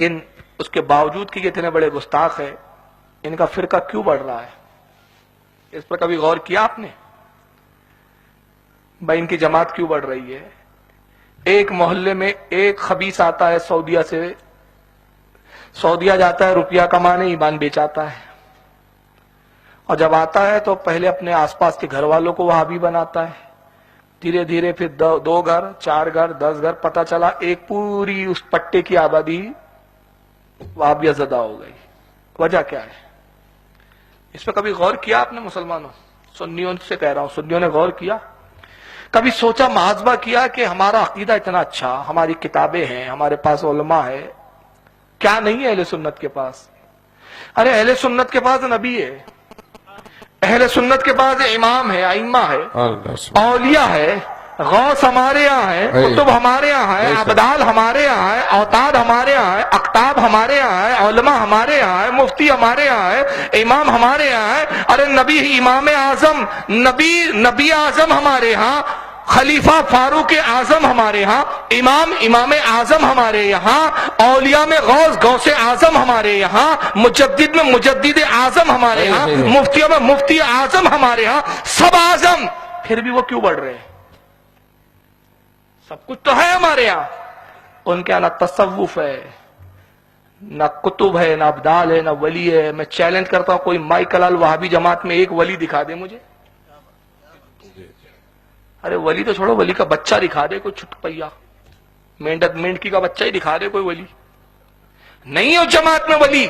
لیکن اس کے باوجود کہ یہ اتنے بڑے گستاخ ہے، ان کا فرقہ کیوں بڑھ رہا ہے؟ اس پر کبھی غور کیا آپ نے؟ بھائی ان کی جماعت کیوں بڑھ رہی ہے؟ ایک محلے میں ایک خبیث آتا ہے سعودیہ سے، سعودیہ جاتا ہے روپیہ کمانے، ایمان بیچاتا ہے، اور جب آتا ہے تو پہلے اپنے آس پاس کے گھر والوں کو وہابی بناتا ہے، دھیرے دھیرے پھر 2 گھر 4 گھر 10 گھر، پتہ چلا ایک پوری اس پٹے کی آبادی وہابیہ زدہ ہو گئی۔ وجہ کیا ہے؟ اس پہ کبھی غور کیا آپ نے مسلمانوں؟ سنیوں سے کہہ رہا ہوں، سنیوں نے غور کیا؟ کبھی سوچا، محاسبہ کیا کہ ہمارا عقیدہ اتنا اچھا، ہماری کتابیں ہیں، ہمارے پاس علماء ہے، کیا نہیں ہے اہل سنت کے پاس؟ ارے اہل سنت کے پاس نبی ہے، اہل سنت کے پاس امام ہے، ائمہ ہے، اولیاء ہے، غوث ہمارے یہاں ہے، کتب ہمارے یہاں ہے، ابدال ہمارے یہاں ہے، اوتاد ہمارے یہاں ہے، اقطاب ہمارے یہاں ہے، علماء ہمارے یہاں ہے، مفتی ہمارے یہاں ہے، امام ہمارے یہاں ہے۔ ارے نبی امام اعظم، نبی اعظم ہمارے یہاں، خلیفہ فاروق اعظم ہمارے یہاں، امام اعظم ہمارے یہاں، اولیاء میں غوث اعظم ہمارے یہاں، مجدد میں مجدد اعظم ہمارے یہاں، مفتیوں میں مفتی اعظم ہمارے یہاں، سب اعظم، پھر بھی وہ کیوں بڑھ رہے ہیں؟ سب کچھ تو ہے ہمارے یہاں، ان کے یہاں نہ تصوف ہے، نہ کتب ہے، نہ ابدال ہے، نہ ولی ہے۔ میں چیلنج کرتا ہوں، کوئی مائیکل الوہابی جماعت میں ایک ولی دکھا دے مجھے۔ ارے ولی تو چھوڑو، ولی کا بچہ دکھا دے، کوئی چھٹ پیا مینڈکی کا بچہ ہی دکھا دے کوئی ولی۔ نہیں ہے اس جماعت میں ولی،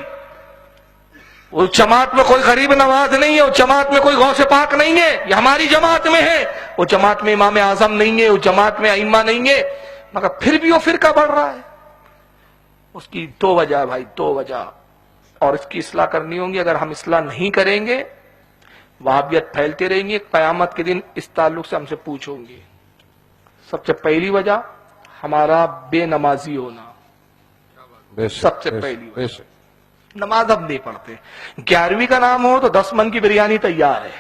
اس جماعت میں کوئی غریب نواز نہیں ہے، اس جماعت میں کوئی غوث پاک نہیں ہے، یہ ہماری جماعت میں ہے۔ اس جماعت میں امام اعظم نہیں ہے، اس جماعت میں ائمہ نہیں ہے، مگر پھر بھی وہ فرقہ بڑھ رہا ہے۔ اس کی 2 وجہ ہے بھائی، 2 وجہ، اور اس کی اصلاح کرنی ہوں گی۔ اگر ہم اصلاح نہیں کریں گے، وہابیت پھیلتے رہیں گی، قیامت کے دن اس تعلق سے ہم سے پوچھوں گے۔ سب سے پہلی وجہ ہمارا بے نمازی ہونا، سب سے پہلی وجہ۔ نماز اب نہیں پڑھتے، 11ویں کا نام ہو تو 10 من کی بریانی تیار ہے،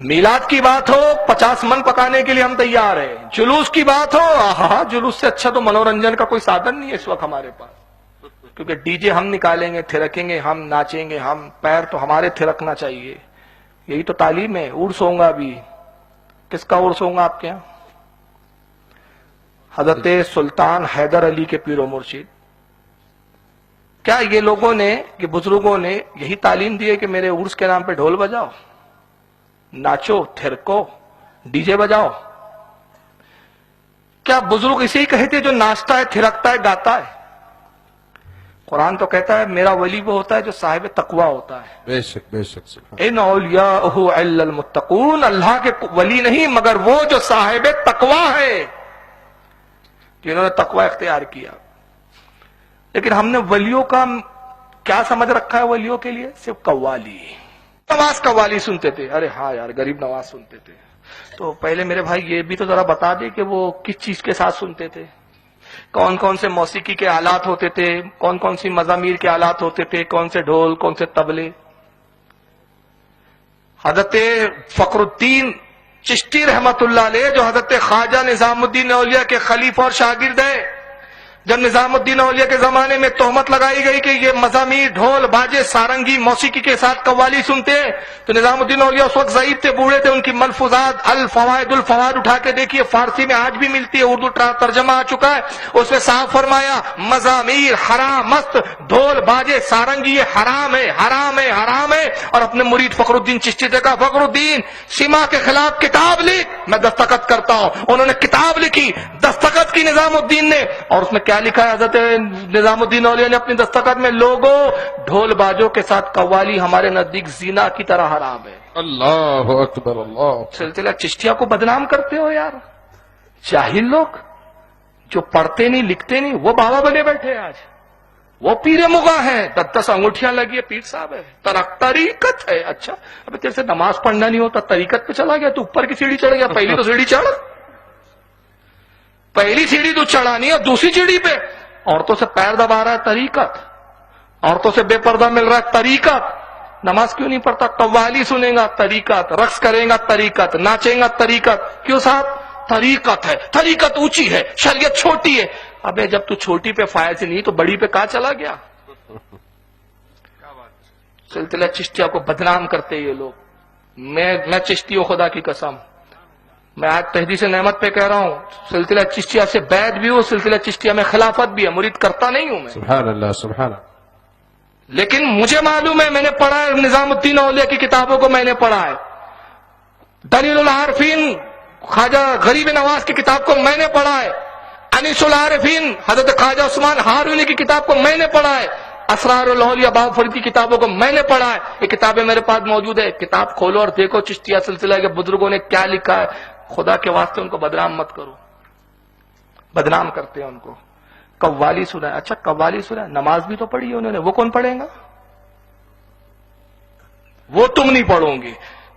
میلاد کی بات ہو 50 من پکانے کے لیے ہم تیار ہیں، جلوس کی بات ہو، جلوس سے اچھا تو منورنجن کا کوئی سادھن نہیں ہے اس وقت ہمارے پاس، کیونکہ ڈی جے ہم نکالیں گے، تھرکیں گے، ہم ناچیں گے، ہم پیر تو ہمارے تھرکنا چاہیے۔ یہی تو تعلیم ہے۔ عرس ہوگا بھی، کس کا عرس ہوگا آپ کے یہاں؟ حضرت سلطان حیدر علی کے پیر و مرشد۔ کیا یہ لوگوں نے، یہ بزرگوں نے یہی تعلیم دی ہے کہ میرے عرس کے نام پہ ڈھول بجاؤ، ناچو، تھرکو، ڈی جے بجاؤ؟ کیا بزرگ اسے ہی کہتے جو ناچتا ہے، تھرکتا ہے، گاتا ہے؟ قرآن تو کہتا ہے میرا ولی وہ ہوتا ہے جو صاحب تقوی ہوتا ہے۔ بے شک بے شک۔ ان اولیاءہ الا المتقون، اللہ کے ولی نہیں مگر وہ جو صاحب تقوی ہے، جنہوں نے تقوی اختیار کیا۔ لیکن ہم نے ولیوں کا کیا سمجھ رکھا ہے؟ ولیوں کے لیے صرف قوالی، نواز قوالی سنتے تھے۔ ارے ہاں یار، غریب نواز سنتے تھے، تو پہلے میرے بھائی یہ بھی تو ذرا بتا دے کہ وہ کس چیز کے ساتھ سنتے تھے، کون کون سے موسیقی کے آلات ہوتے تھے، کون کون سی مزامیر کے آلات ہوتے تھے، کون سے ڈھول، کون سے طبلے۔ حضرت فخر الدین چشتی رحمت اللہ علیہ، جو حضرت خواجہ نظام الدین اولیاء کے خلیفہ اور شاگرد ہیں، جب نظام الدین اولیاء کے زمانے میں تہمت لگائی گئی کہ یہ مزامیر، ڈھول، باجے، سارنگی، موسیقی کے ساتھ قوالی سنتے ہیں، تو نظام الدین اولیاء اس وقت ضعیف تھے، بوڑھے تھے، ان کی ملفوظات الفوائد اٹھا کے دیکھیے، فارسی میں آج بھی ملتی ہے، اردو ترجمہ آ چکا ہے، اس میں صاف فرمایا مزامیر حرام، مست ڈھول باجے سارنگی یہ حرام ہے، حرام ہے، حرام ہے۔ اور اپنے مرید فخر الدین چشتی سے کہا، فخر الدین سما کے خلاف کتاب لکھ، میں دستخط کرتا ہوں۔ انہوں نے کتاب لکھی، دستخط کی نظام الدین نے، اور اس میں کیا لکھا ہے حضرت نظام الدین اولیاء نے اپنی دستخط میں؟ لوگوں، ڈھول باجوں کے ساتھ قوالی ہمارے نزدیک زنا کی طرح حرام ہے۔ اللہ اکبر، اللہ۔ سلسلہ چشتیہ کو بدنام کرتے ہو یار، جاہل لوگ جو پڑھتے نہیں لکھتے نہیں، وہ بابا بنے بیٹھے آج، وہ پیر مغاں ہیں، 10 انگوٹھیاں لگی ہے، پیر صاحب ہے، طریقت ہے۔ اچھا ابھی تیرے سے نماز پڑھنا نہیں ہوتا، طریقت پہ چلا گیا تو اوپر کی سیڑھی چڑھ گیا، پہلی تو سیڑھی چڑھ، پہلی سیڑھی تو چڑھانی ہے، اور دوسری سیڑھی پہ عورتوں سے پیر دبا رہا ہے، طریقت، عورتوں سے بے پردہ مل رہا ہے، طریقت۔ نماز کیوں نہیں پڑھتا؟ قوالی سنے گا، طریقت، رقص کرے گا، طریقت، ناچے گا، طریقت۔ کیوں صاحب؟ طریقت ہے، طریقت اونچی ہے، شریعت چھوٹی ہے۔ ابے جب تو چھوٹی پہ فائز نہیں تو بڑی پہ کہاں چلا گیا؟ سلسلہ چشتیہ کو بدنام کرتے یہ لوگ. میں چشتی ہوں خدا کی قسم. میں آج تحدیث نعمت پہ کہہ رہا ہوں سلسلہ چشتیہ سے بیعت بھی ہو, سلسلہ چشتیہ میں خلافت بھی ہے, مرید کرتا نہیں ہوں میں. سبحان اللہ سبحان اللہ. لیکن مجھے معلوم ہے, میں نے پڑھا ہے, نظام الدین اولیاء کی کتابوں کو میں نے پڑھا ہے, دلیل العارفین خواجہ غریب نواز کی کتاب کو میں نے پڑھا ہے, انیس العارفین حضرت خواجہ عثمان ہارونی کی کتاب کو میں نے پڑھا ہے, اسرار الاولیاء بابا فرید کی کتابوں کو میں نے پڑھا ہے. یہ کتابیں میرے پاس موجود ہے, کتاب کھولو اور دیکھو چشتیہ سلسلہ کے بزرگوں نے کیا لکھا ہے. خدا کے واسطے ان کو بدنام مت کرو, بدنام کرتے ہیں ان کو. قوالی سنا ہے, اچھا قوالی سنا ہے, نماز بھی تو پڑھی ہے انہوں نے, وہ کون پڑھیں گا؟ وہ تم نہیں پڑھو گے.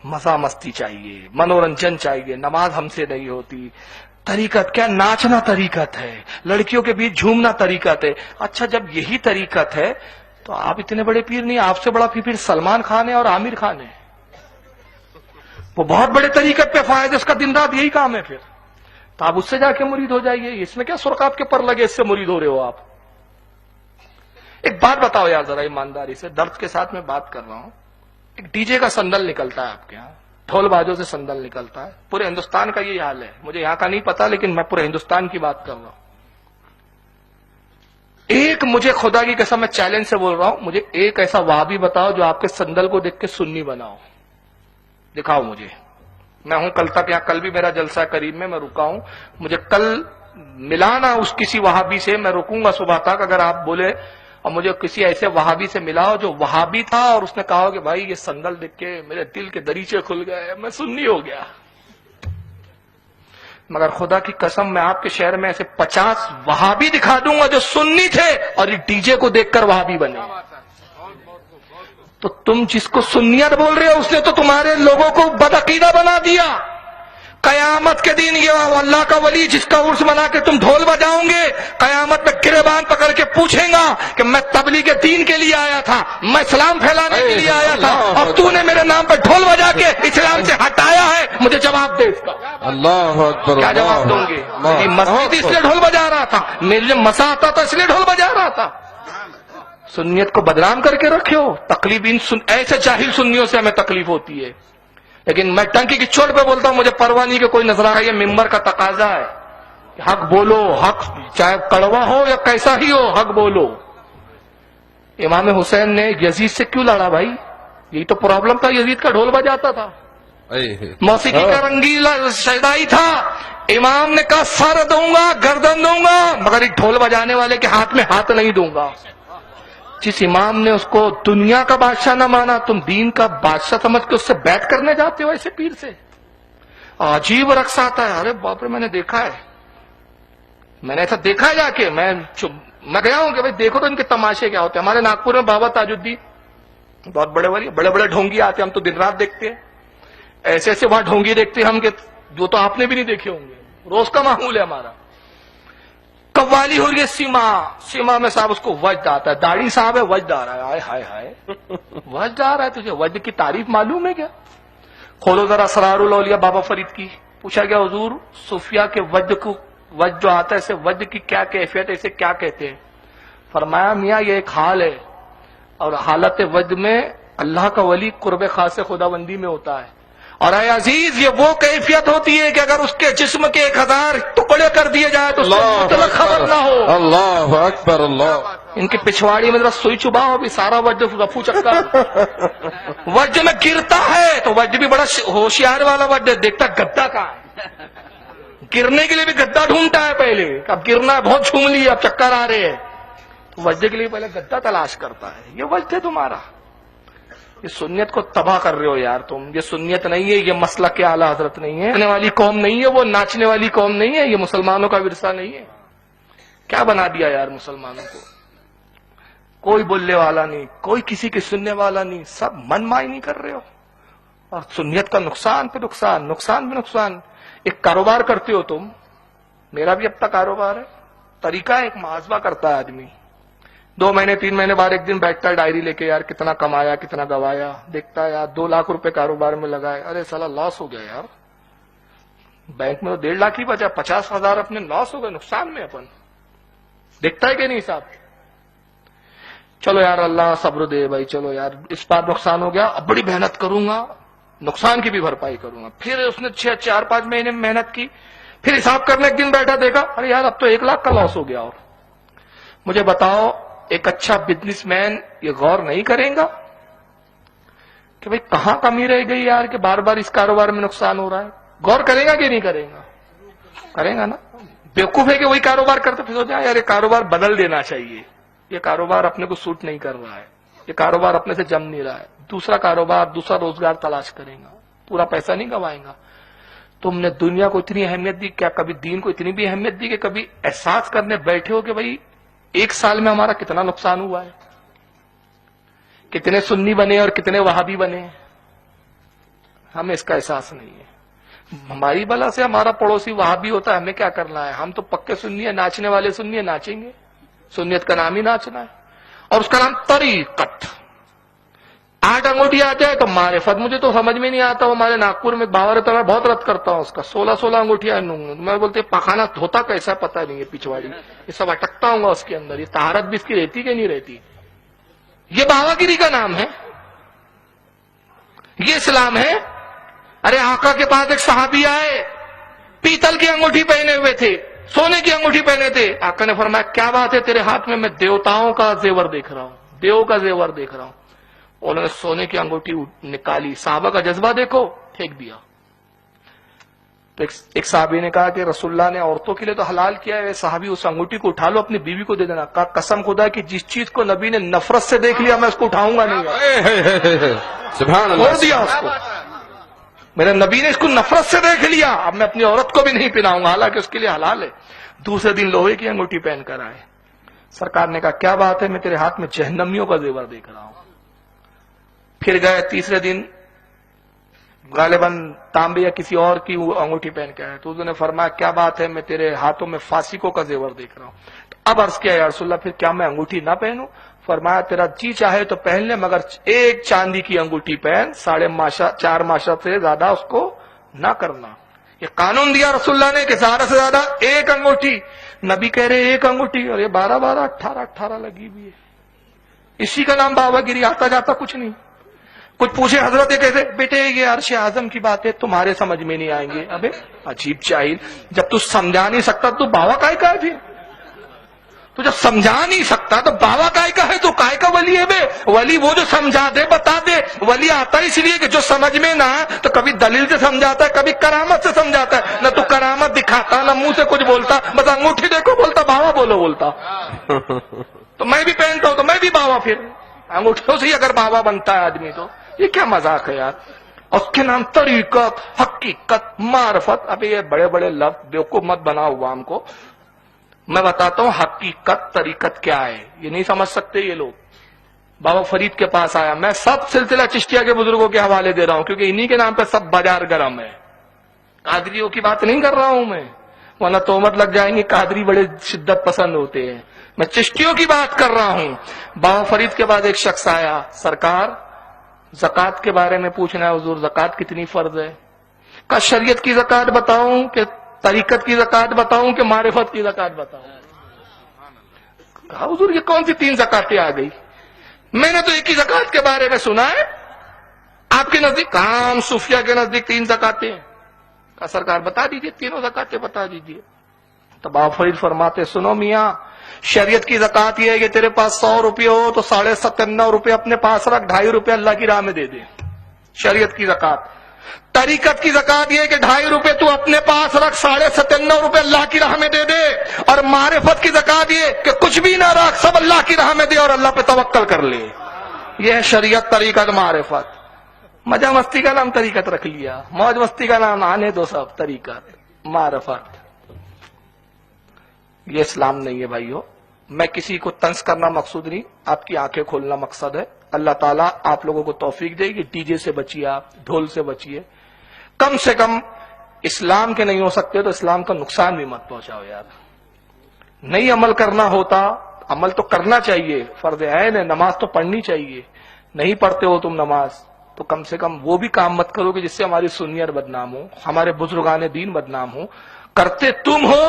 مزہ مستی چاہیے, منورنجن چاہیے, نماز ہم سے نہیں ہوتی. طریقت کیا؟ ناچنا طریقت ہے, لڑکیوں کے بیچ جھومنا طریقت ہے. اچھا جب یہی طریقت ہے تو آپ اتنے بڑے پیر نہیں, آپ سے بڑا پیر سلمان خان ہے اور عامر خان ہے. وہ بہت بڑے طریقت پہ فائد ہے, اس کا دن رات یہی کام ہے. پھر تو آپ اس سے جا کے مرید ہو جائیے. اس میں کیا سرخاب کے پر لگے اس سے مرید ہو رہے ہو آپ؟ ایک بات بتاؤ یار ذرا ایمانداری سے, درد کے ساتھ میں بات کر رہا ہوں. ایک ڈی جے کا سندل نکلتا ہے آپ کے یہاں, ڈھول بازوں سے سندل نکلتا ہے, پورے ہندوستان کا یہی حال ہے. مجھے یہاں کا نہیں پتا لیکن میں پورے ہندوستان کی بات کر رہا ہوں. ایک مجھے خدا کی قسم میں چیلنج سے بول رہا ہوں, مجھے ایک ایسا وہابی بتاؤ جو آپ کے سندل کو دیکھ کے سنی بناؤ, دکھاؤ مجھے. میں ہوں کل تک یہاں, کل بھی میرا جلسہ قریب میں رکا ہوں. مجھے کل ملانا اس کسی وہابی سے, میں رکوں گا صبح تک. اگر آپ بولے اور مجھے کسی ایسے وہابی سے ملاؤ جو وہابی تھا اور اس نے کہا کہ بھائی یہ سندل دیکھ کے میرے دل کے دریچے کھل گئے, میں سنی ہو گیا. مگر خدا کی قسم میں آپ کے شہر میں ایسے 50 وہابی دکھا دوں گا جو سنی تھے اور یہ ڈی جے کو دیکھ کر وہابی بنے. تو تم جس کو سنیت بول رہے ہو اس نے تو تمہارے لوگوں کو بدعقیدہ بنا دیا. قیامت کے دن یہ اللہ کا ولی جس کا عرس بنا کے تم ڈھول بجاؤ گے, قیامت میں گریبان پکڑ کے پوچھیں گا کہ میں تبلیغ دین کے لیے آیا تھا, میں اسلام پھیلانے کے لیے آیا تھا, اور تو نے میرے نام پہ ڈھول بجا کے اسلام سے ہٹایا ہے, مجھے جواب دے اس کا. اللہ اکبر. کیا جواب دوں گے؟ میری مسجد اس لیے ڈھول بجا رہا تھا, میرے لیے مسا آتا تھا اس لیے ڈھول بجا رہا تھا. سنیت کو بدنام کر کے رکھے ہو. تکلیف ایسے جاہل سنیوں سے ہمیں تکلیف ہوتی ہے. لیکن میں ٹنکی کی چوٹ پہ بولتا ہوں, مجھے پرواہ نہیں کہ کوئی نظر آئے, یہ ممبر کا تقاضا ہے. حق بولو, حق چاہے کڑوا ہو یا کیسا ہی ہو, حق بولو. امام حسین نے یزید سے کیوں لڑا بھائی؟ یہی تو پرابلم تھا, یزید کا ڈھول بجاتا تھا, موسیقی کا رنگیلا شیدائی تھا. امام نے کہا سر دوں گا, گردن دوں گا, مگر ایک ڈھول بجانے والے کے ہاتھ میں ہاتھ نہیں دوں گا. جس امام نے اس کو دنیا کا بادشاہ نہ مانا, تم دین کا بادشاہ سمجھ کے اس سے بیٹھ کرنے جاتے ہو ایسے پیر سے. عجیب رقص آتا ہے. ارے باپ رے, میں نے دیکھا ہے, میں نے ایسا دیکھا ہے جا کے. میں گیا ہوں کہ بھائی دیکھو تو ان کے تماشے کیا ہوتے ہیں. ہمارے ناگپور میں بابا تاج الدین بہت بڑے بڑے ڈھونگی آتے ہیں, ہم تو دن رات دیکھتے ہیں. ایسے ایسے وہاں ڈھونگی دیکھتے ہیں ہم کہ جو تو آپ نے بھی نہیں دیکھے ہوں گے, روز کا معمول ہے ہمارا. قوالی ہو رہی ہے, سیما میں صاحب اس کو وجد آتا ہے, داڑھی صاحب ہے, وجد آ رہا ہے. ہائے ہائے وجد آ رہا ہے, تجھے وجد کی تعریف معلوم ہے کیا؟ کھولو ذرا اسرار الاولیاء بابا فرید کی. پوچھا گیا حضور صوفیاء کے وجد جو آتا ہے اسے وجد کی کیا کیفیت ہے, اسے کیا کہتے ہیں؟ فرمایا میاں یہ ایک حال ہے, اور حالت وجد میں اللہ کا ولی قرب خاص خدا بندی میں ہوتا ہے. اور اے عزیز یہ وہ کیفیت ہوتی ہے کہ اگر اس کے جسم کے 1000 ٹکڑے کر دیے جائے تو مطلق خبر نہ ہو. اللہ اکبر. اللہ. ان کی پچھواڑی میں ذرا سوئی چباؤ, ابھی سارا وجد رفو چکا وجد میں گرتا ہے. تو وجد بھی بڑا ہوشیار والا وجد ہے, دیکھتا گدا کا ہے, گرنے کے لیے بھی گدا ڈھونڈتا ہے پہلے. اب گرنا ہے, بہت جھوم لی, اب چکر آ رہے ہیں, تو وجد کے لیے پہلے گدا تلاش کرتا ہے. یہ وجد ہے تمہارا. یہ سنیت کو تباہ کر رہے ہو یار تم. یہ سنیت نہیں ہے, یہ مسلک کے اعلیٰ حضرت نہیں ہے, ناچنے والی قوم نہیں ہے, وہ ناچنے والی قوم نہیں ہے, یہ مسلمانوں کا ورثہ نہیں ہے. کیا بنا دیا یار مسلمانوں کو؟ کوئی بولنے والا نہیں, کوئی کسی کے سننے والا نہیں, سب من مائی نہیں کر رہے ہو. اور سنیت کا نقصان پہ نقصان, نقصان پہ نقصان. ایک کاروبار کرتے ہو تم, میرا بھی اب تک کاروبار ہے, طریقہ ہے, ایک محاسبہ کرتا ہے آدمی. 2 مہینے 3 مہینے بعد ایک دن بیٹھتا ہے ڈائری لے کے, یار کتنا کمایا کتنا گوایا, دیکھتا ہے یار 2 لاکھ روپے کاروبار میں لگائے, ارے سالا لاس ہو گیا یار, بینک میں تو 1.5 لاکھ ہی بچا, 50,000 اپنے لاس ہو گئے, نقصان میں اپن. دیکھتا ہے کہ نہیں صاحب؟ چلو یار اللہ صبر دے بھائی، چلو یار اس بار نقصان ہو گیا، اب بڑی محنت کروں گا، نقصان کی بھی بھرپائی کروں گا۔ پھر اس نے 4-5 مہینے میں محنت کی، پھر حساب کرنے ایک دن بیٹھا، دیکھا ارے یار اب تو 1 لاکھ کا لاس ہو گیا۔ اور مجھے بتاؤ ایک اچھا بزنس مین یہ غور نہیں کرے گا کہ بھئی کہاں کمی رہ گئی یار کہ بار بار اس کاروبار میں نقصان ہو رہا ہے؟ غور کرے گا کہ نہیں کرے گا؟ کرے گا نا۔ بیوقوف ہے کہ وہی کاروبار کرتے پھر سوچا یار یہ کاروبار بدل دینا چاہیے، یہ کاروبار اپنے کو سوٹ نہیں کر رہا ہے، یہ کاروبار اپنے سے جم نہیں رہا ہے، دوسرا کاروبار دوسرا روزگار تلاش کرے گا، پورا پیسہ نہیں گنوائے گا۔ تم نے دنیا کو اتنی اہمیت دی، کیا کبھی دین کو اتنی بھی اہمیت دی کہ کبھی احساس کرنے بیٹھے ہو کہ بھئی 1 سال میں ہمارا کتنا نقصان ہوا ہے، کتنے سنی بنے اور کتنے وہابی بنے؟ ہمیں اس کا احساس نہیں ہے۔ ہماری بلا سے ہمارا پڑوسی وہابی ہوتا ہے، ہمیں کیا کرنا ہے؟ ہم تو پکے سنی ہے، ناچنے والے سنی ہے، ناچیں گے، سنیت کا نام ہی ناچنا ہے، اور اس کا نام طریقت۔ 8 انگوٹھی آ جائے تو معرفت۔ مجھے تو سمجھ میں نہیں آتا، وہ ہمارے ناگپور میں باوا رہتا ہے، میں بہت رد کرتا ہوں اس کا، 16 انگوٹھیاں میں بولتے پخانہ دھوتا کیسا پتہ نہیں ہے، پچھواڑی یہ سب اٹکتا ہوں گا اس کے اندر۔ یہ طہارت بھی اس کی رہتی کہ نہیں رہتی؟ یہ باوا گیری کا نام ہے؟ یہ اسلام ہے؟ ارے آقا کے پاس ایک صحابی آئے، پیتل کی انگوٹھی پہنے ہوئے تھے، سونے کی انگوٹھی پہنے تھے۔ آقا نے فرمایا کیا بات ہے تیرے ہاتھ میں؟ میں دیوتاؤں کا زیور دیکھ رہا ہوں، دیو کا زیور دیکھ رہا ہوں۔ انہوں نے سونے کی انگوٹھی نکالی، صحابہ کا جذبہ دیکھو، پھینک دیا۔ تو ایک صحابی نے کہا کہ رسول اللہ نے عورتوں کے لیے تو حلال کیا ہے، صحابی اس انگوٹھی کو اٹھا لو اپنی بیوی کو دے دینا۔ کہا قسم خدا کی جس چیز کو نبی نے نفرت سے دیکھ لیا میں اس کو اٹھاؤں گا نہیں، سبحان چھوڑ اللہ۔ دیا اس کو۔ میرے نبی نے اس کو نفرت سے دیکھ لیا، اب میں اپنی عورت کو بھی نہیں پہناؤں گا، حالانکہ اس کے لیے حلال ہے۔ دوسرے دن لوہے کی انگوٹھی پہن کر آئے، سرکار نے کہا کیا بات ہے؟ میں تیرے ہاتھ میں جہنمیوں کا زیور دیکھ رہا ہوں۔ پھر گئے تیسرے دن، غالباً تانبے یا کسی اور کی انگوٹھی پہن کے آئے، تو انہوں نے فرمایا کیا بات ہے؟ میں تیرے ہاتھوں میں فاسقوں کا زیور دیکھ رہا ہوں۔ اب عرض کیا یا رسول اللہ پھر کیا میں انگوٹھی نہ پہنوں؟ فرمایا تیرا جی چاہے تو پہن لے، مگر ایک چاندی کی انگوٹھی پہن، 4.5 ماشا سے زیادہ اس کو نہ کرنا۔ یہ قانون دیا رسول اللہ نے کہ زیادہ سے زیادہ ایک انگوٹھی۔ نبی کہہ رہے ایک انگوٹھی، اور یہ 12 18 لگی ہوئی ہے۔ اسی کا نام باوا گیری، آتا جاتا کچھ نہیں۔ کچھ پوچھے حضرت یہ کہتے بیٹے یہ عرش اعظم کی بات ہے، تمہارے سمجھ میں نہیں آئیں گے۔ ابے عجیب جاہل، جب تو سمجھا نہیں سکتا تو باوا کائے کا ہے؟ پھر تو جب سمجھا نہیں سکتا تو باوا کائے کا ہے؟ تو کائے کا ولی ہے بے؟ ولی وہ جو سمجھا دے، بتا دے۔ ولی آتا اس لیے کہ جو سمجھ میں نہ آئے تو کبھی دلیل سے سمجھاتا ہے، کبھی کرامت سے سمجھاتا ہے۔ نہ تو کرامت دکھاتا، نہ منہ سے کچھ بولتا، بس انگوٹھی دیکھو بولتا باوا بولو بولتا۔ تو میں بھی پہنتا ہوں تو میں بھی باوا، پھر انگوٹھیوں سے ہی اگر باوا بنتا ہے آدمی تو یہ کیا مذاق ہے یار؟ اس کے نام طریقت، حقیقت، معرفت۔ ابھی یہ بڑے بڑے لفظ بیوقوف مت بنا ہوا ہم کو۔ میں بتاتا ہوں حقیقت طریقت کیا ہے، یہ نہیں سمجھ سکتے یہ لوگ۔ بابا فرید کے پاس آیا، میں سب سلسلہ چشتیہ کے بزرگوں کے حوالے دے رہا ہوں کیونکہ انہی کے نام پہ سب بازار گرم ہے۔ قادریوں کی بات نہیں کر رہا ہوں میں، ورنہ تہمت لگ جائیں گے قادری بڑے شدت پسند ہوتے ہیں۔ میں چشتیوں کی بات کر رہا ہوں۔ بابا فرید کے بعد ایک شخص آیا، سرکار زکوٰۃ کے بارے میں پوچھنا ہے حضور، زکوٰۃ کتنی فرض ہے؟ کہا شریعت کی زکوٰۃ بتاؤں کہ طریقت کی زکوٰۃ بتاؤں کہ معرفت کی زکوٰۃ بتاؤں؟ کہا حضور یہ کون سی 3 زکوٰتیں آ گئی؟ میں نے تو ایک ہی زکوٰۃ کے بارے میں سنا ہے، آپ کے نزدیک؟ کہاں ہم صوفیہ کے نزدیک 3 زکوٰتیں ہیں۔ کہا سرکار بتا دیجئے، تینوں زکوٰتیں بتا دیجئے۔ تو بابا فرید فرماتے سنو میاں، شریعت کی زکوٰۃ یہ ہے کہ تیرے پاس 100 روپے ہو تو 97.5 روپے اپنے پاس رکھ، 2.5 روپے اللہ کی راہ میں دے دے، شریعت کی زکوٰۃ۔ طریقت کی زکوٰۃ یہ ہے کہ 2.5 روپے تو اپنے پاس رکھ، 97.5 روپے اللہ کی راہ میں دے دے۔ اور معرفت کی زکوٰۃ یہ کہ کچھ بھی نہ رکھ، سب اللہ کی راہ میں دے اور اللہ پہ توکل کر لے۔ یہ ہے شریعت، طریقت، معرفت۔ مزہ مستی کا نام طریقت رکھ لیا، موج مستی کا نام آنے دو سب طریقت معرفت۔ یہ اسلام نہیں ہے بھائیو۔ میں کسی کو طنز کرنا مقصود نہیں، آپ کی آنکھیں کھولنا مقصد ہے۔ اللہ تعالیٰ آپ لوگوں کو توفیق دے گی، ڈی جے سے بچیے، آپ ڈھول سے بچیے، کم سے کم اسلام کے نہیں ہو سکتے تو اسلام کا نقصان بھی مت پہنچاؤ یار۔ نہیں عمل کرنا ہوتا، عمل تو کرنا چاہیے، فرض عین ہے، نماز تو پڑھنی چاہیے۔ نہیں پڑھتے ہو تم نماز تو کم سے کم وہ بھی کام مت کرو کہ جس سے ہماری سنیت بدنام ہو، ہمارے بزرگان دین بدنام ہو۔ کرتے تم ہو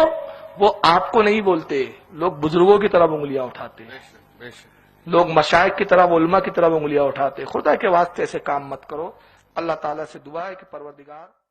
وہ آپ کو نہیں بولتے، لوگ بزرگوں کی طرف انگلیاں اٹھاتے ہیں، بے شک لوگ مشائخ کی طرف، علماء کی طرف انگلیاں اٹھاتے ہیں۔ خدا کے واسطے ایسے کام مت کرو۔ اللہ تعالیٰ سے دعا ہے کہ پروردگار